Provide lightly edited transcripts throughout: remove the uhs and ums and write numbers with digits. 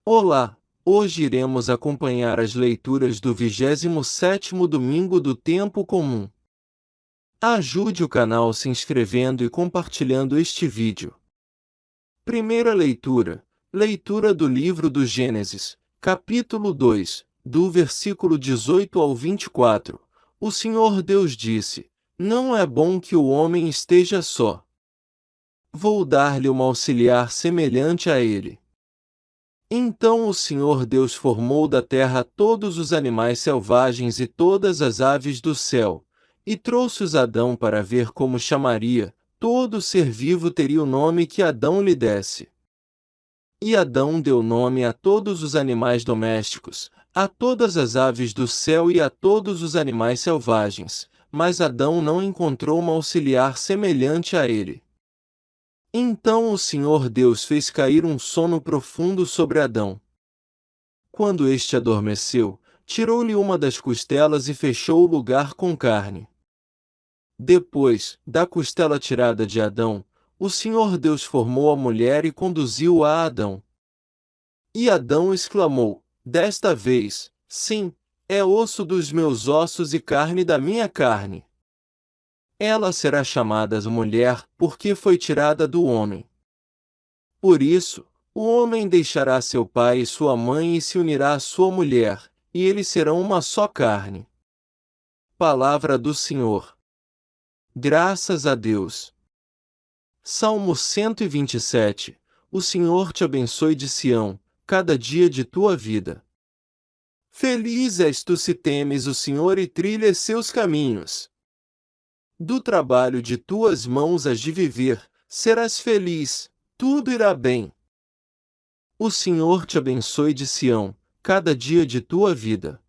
Olá! Hoje iremos acompanhar as leituras do 27º domingo do Tempo Comum. Ajude o canal se inscrevendo e compartilhando este vídeo. Primeira leitura. Leitura do livro do Gênesis, capítulo 2, do versículo 18 ao 24. O Senhor Deus disse: Não é bom que o homem esteja só. Vou dar-lhe uma auxiliar semelhante a ele. Então o Senhor Deus formou da terra todos os animais selvagens e todas as aves do céu, e trouxe-os a Adão para ver como chamaria. Todo ser vivo teria o nome que Adão lhe desse. E Adão deu nome a todos os animais domésticos, a todas as aves do céu e a todos os animais selvagens, mas Adão não encontrou uma auxiliar semelhante a ele. Então o Senhor Deus fez cair um sono profundo sobre Adão. Quando este adormeceu, tirou-lhe uma das costelas e fechou o lugar com carne. Depois, da costela tirada de Adão, o Senhor Deus formou a mulher e conduziu-a a Adão. E Adão exclamou: Desta vez, sim, é osso dos meus ossos e carne da minha carne. Ela será chamada mulher, porque foi tirada do homem. Por isso, o homem deixará seu pai e sua mãe e se unirá à sua mulher, e eles serão uma só carne. Palavra do Senhor. Graças a Deus. Salmo 127. O Senhor te abençoe de Sião, cada dia de tua vida. Feliz és tu se temes o Senhor e trilhas seus caminhos. Do trabalho de tuas mãos has de viver, serás feliz, tudo irá bem. O Senhor te abençoe de Sião, cada dia de tua vida.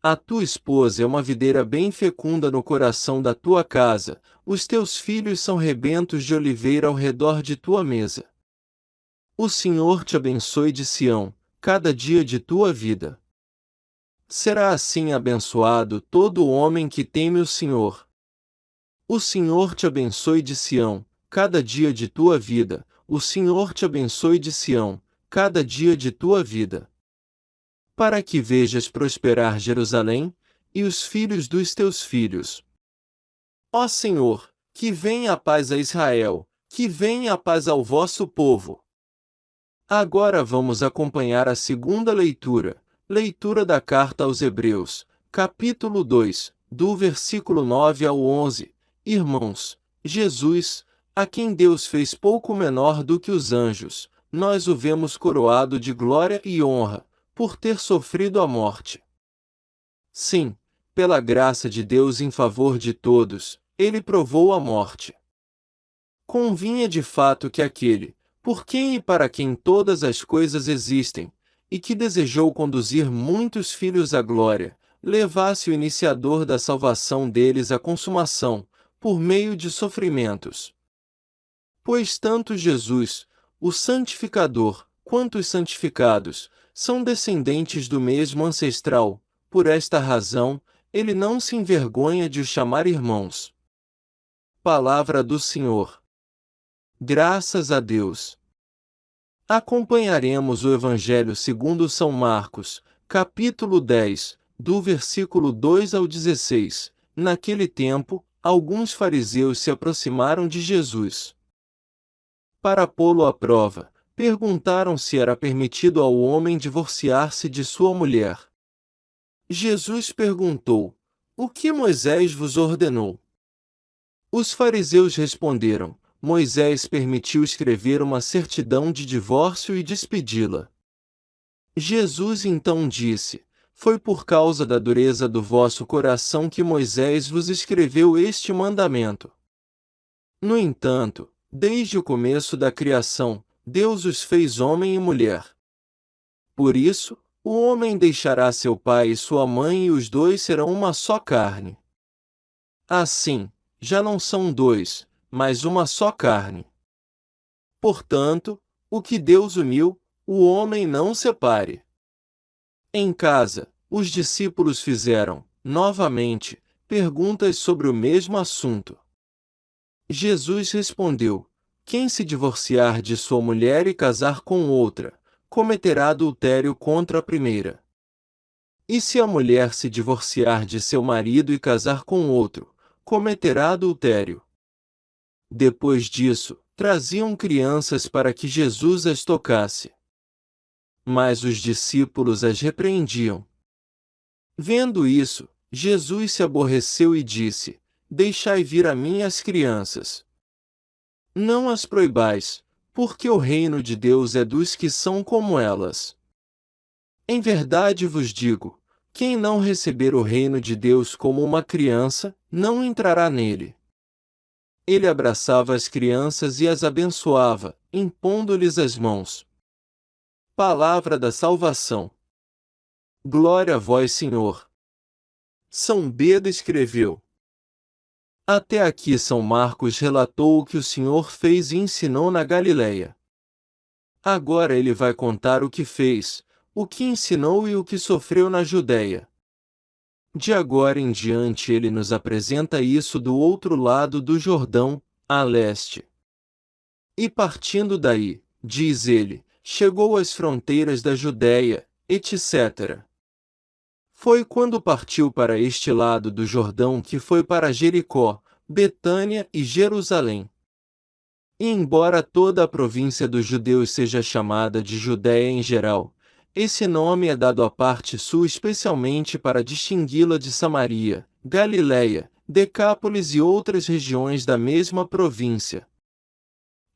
A tua esposa é uma videira bem fecunda no coração da tua casa, os teus filhos são rebentos de oliveira ao redor de tua mesa. O Senhor te abençoe de Sião, cada dia de tua vida. Será assim abençoado todo o homem que teme o Senhor. O Senhor te abençoe de Sião, cada dia de tua vida. O Senhor te abençoe de Sião, cada dia de tua vida. Para que vejas prosperar Jerusalém, e os filhos dos teus filhos. Ó Senhor, que venha a paz a Israel, que venha a paz ao vosso povo. Agora vamos acompanhar a segunda leitura, leitura da carta aos Hebreus, capítulo 2, do versículo 9 ao 11. Irmãos, Jesus, a quem Deus fez pouco menor do que os anjos, nós o vemos coroado de glória e honra, por ter sofrido a morte. Sim, pela graça de Deus em favor de todos, ele provou a morte. Convinha de fato que aquele, por quem e para quem todas as coisas existem, e que desejou conduzir muitos filhos à glória, levasse o iniciador da salvação deles à consumação, por meio de sofrimentos. Pois tanto Jesus, o santificador, quanto os santificados, são descendentes do mesmo ancestral, por esta razão, ele não se envergonha de os chamar irmãos. Palavra do Senhor. Graças a Deus. Acompanharemos o Evangelho segundo São Marcos, capítulo 10, do versículo 2 ao 16. Naquele tempo, alguns fariseus se aproximaram de Jesus. Para pô-lo à prova, perguntaram se era permitido ao homem divorciar-se de sua mulher. Jesus perguntou: O que Moisés vos ordenou? Os fariseus responderam: Moisés permitiu escrever uma certidão de divórcio e despedi-la. Jesus então disse: Foi por causa da dureza do vosso coração que Moisés vos escreveu este mandamento. No entanto, desde o começo da criação, Deus os fez homem e mulher. Por isso, o homem deixará seu pai e sua mãe e os dois serão uma só carne. Assim, já não são dois, mas uma só carne. Portanto, o que Deus uniu, o homem não separe. Em casa, os discípulos fizeram, novamente, perguntas sobre o mesmo assunto. Jesus respondeu: Quem se divorciar de sua mulher e casar com outra, cometerá adultério contra a primeira. E se a mulher se divorciar de seu marido e casar com outro, cometerá adultério. Depois disso, traziam crianças para que Jesus as tocasse. Mas os discípulos as repreendiam. Vendo isso, Jesus se aborreceu e disse: Deixai vir a mim as crianças. Não as proibais, porque o reino de Deus é dos que são como elas. Em verdade vos digo, quem não receber o reino de Deus como uma criança, não entrará nele. Ele abraçava as crianças e as abençoava, impondo-lhes as mãos. Palavra da salvação. Glória a vós, Senhor. São Beda escreveu. Até aqui São Marcos relatou o que o Senhor fez e ensinou na Galileia. Agora ele vai contar o que fez, o que ensinou e o que sofreu na Judéia. De agora em diante ele nos apresenta isso do outro lado do Jordão, a leste. E partindo daí, diz ele, chegou às fronteiras da Judéia, etc. Foi quando partiu para este lado do Jordão que foi para Jericó, Betânia e Jerusalém. E embora toda a província dos judeus seja chamada de Judéia em geral, esse nome é dado à parte sul especialmente para distingui-la de Samaria, Galiléia, Decápolis e outras regiões da mesma província.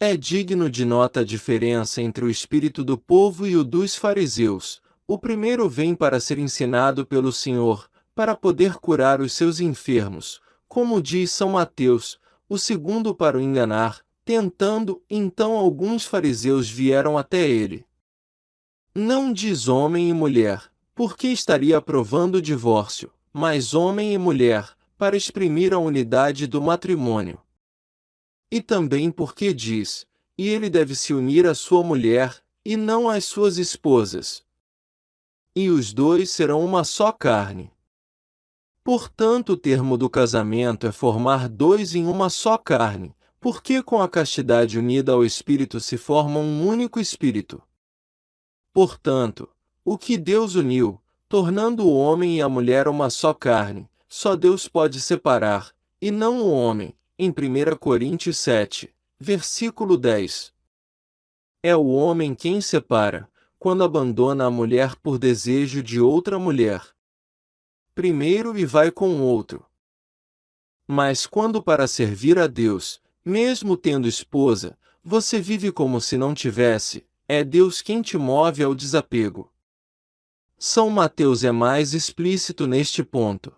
É digno de nota a diferença entre o espírito do povo e o dos fariseus. O primeiro vem para ser ensinado pelo Senhor, para poder curar os seus enfermos, como diz São Mateus, o segundo para o enganar, tentando, então alguns fariseus vieram até ele. Não diz homem e mulher, porque estaria aprovando o divórcio, mas homem e mulher, para exprimir a unidade do matrimônio. E também porque diz, e ele deve se unir à sua mulher, e não às suas esposas. E os dois serão uma só carne. Portanto, o termo do casamento é formar dois em uma só carne, porque com a castidade unida ao Espírito se formam um único Espírito. Portanto, o que Deus uniu, tornando o homem e a mulher uma só carne, só Deus pode separar, e não o homem, em 1 Coríntios 7, versículo 10. É o homem quem separa, quando abandona a mulher por desejo de outra mulher. Primeiro e vai com o outro. Mas quando para servir a Deus, mesmo tendo esposa, você vive como se não tivesse, é Deus quem te move ao desapego. São Mateus é mais explícito neste ponto.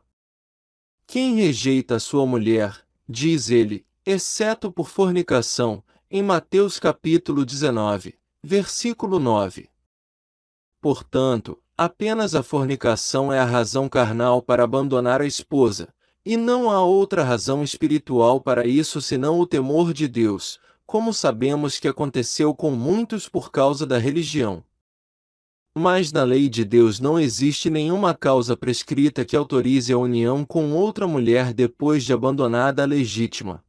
Quem rejeita a sua mulher, diz ele, exceto por fornicação, em Mateus capítulo 19, versículo 9. Portanto, apenas a fornicação é a razão carnal para abandonar a esposa, e não há outra razão espiritual para isso senão o temor de Deus, como sabemos que aconteceu com muitos por causa da religião. Mas na lei de Deus não existe nenhuma causa prescrita que autorize a união com outra mulher depois de abandonada a legítima.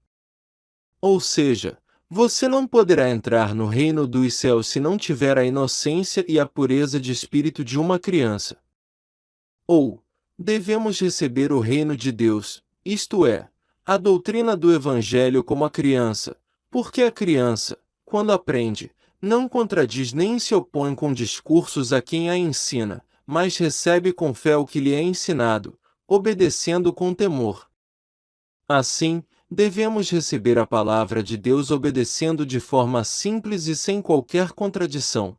Ou seja, você não poderá entrar no reino dos céus se não tiver a inocência e a pureza de espírito de uma criança. Ou, devemos receber o reino de Deus, isto é, a doutrina do Evangelho como a criança, porque a criança, quando aprende, não contradiz nem se opõe com discursos a quem a ensina, mas recebe com fé o que lhe é ensinado, obedecendo com temor. Assim, devemos receber a palavra de Deus obedecendo de forma simples e sem qualquer contradição.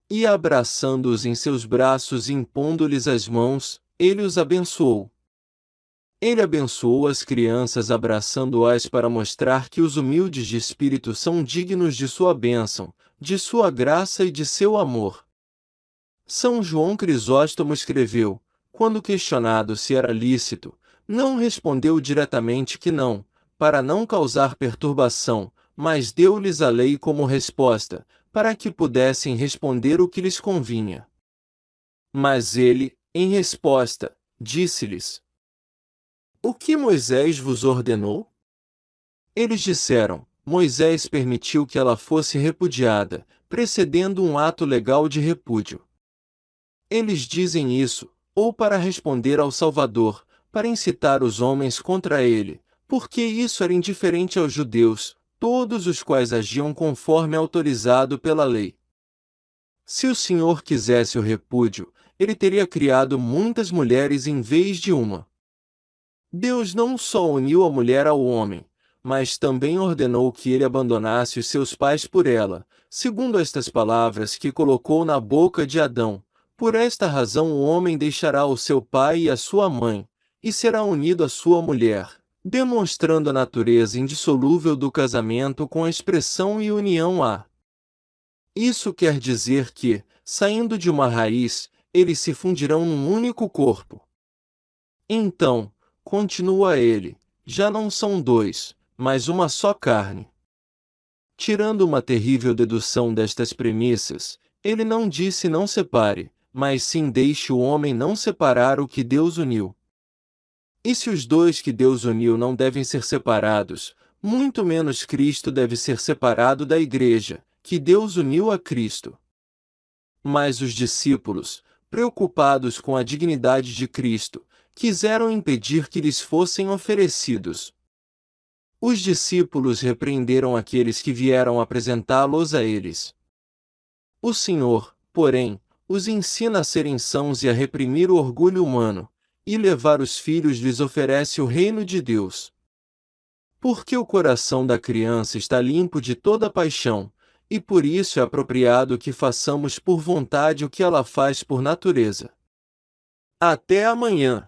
E abraçando-os em seus braços e impondo-lhes as mãos, ele os abençoou. Ele abençoou as crianças abraçando-as para mostrar que os humildes de espírito são dignos de sua bênção, de sua graça e de seu amor. São João Crisóstomo escreveu, quando questionado se era lícito, não respondeu diretamente que não, para não causar perturbação, mas deu-lhes a lei como resposta, para que pudessem responder o que lhes convinha. Mas ele, em resposta, disse-lhes: O que Moisés vos ordenou? Eles disseram: Moisés permitiu que ela fosse repudiada, precedendo um ato legal de repúdio. Eles dizem isso, ou para responder ao Salvador, para incitar os homens contra ele, porque isso era indiferente aos judeus, todos os quais agiam conforme autorizado pela lei. Se o Senhor quisesse o repúdio, ele teria criado muitas mulheres em vez de uma. Deus não só uniu a mulher ao homem, mas também ordenou que ele abandonasse os seus pais por ela, segundo estas palavras que colocou na boca de Adão. Por esta razão o homem deixará o seu pai e a sua mãe, e será unido à sua mulher, demonstrando a natureza indissolúvel do casamento com a expressão e união a. Isso quer dizer que, saindo de uma raiz, eles se fundirão num único corpo. Então, continua ele, já não são dois, mas uma só carne. Tirando uma terrível dedução destas premissas, ele não disse não separe, mas sim deixe o homem não separar o que Deus uniu. E se os dois que Deus uniu não devem ser separados, muito menos Cristo deve ser separado da Igreja, que Deus uniu a Cristo. Mas os discípulos, preocupados com a dignidade de Cristo, quiseram impedir que lhes fossem oferecidos. Os discípulos repreenderam aqueles que vieram apresentá-los a eles. O Senhor, porém, os ensina a serem sãos e a reprimir o orgulho humano, e levar os filhos lhes oferece o reino de Deus. Porque o coração da criança está limpo de toda paixão, e por isso é apropriado que façamos por vontade o que ela faz por natureza. Até amanhã.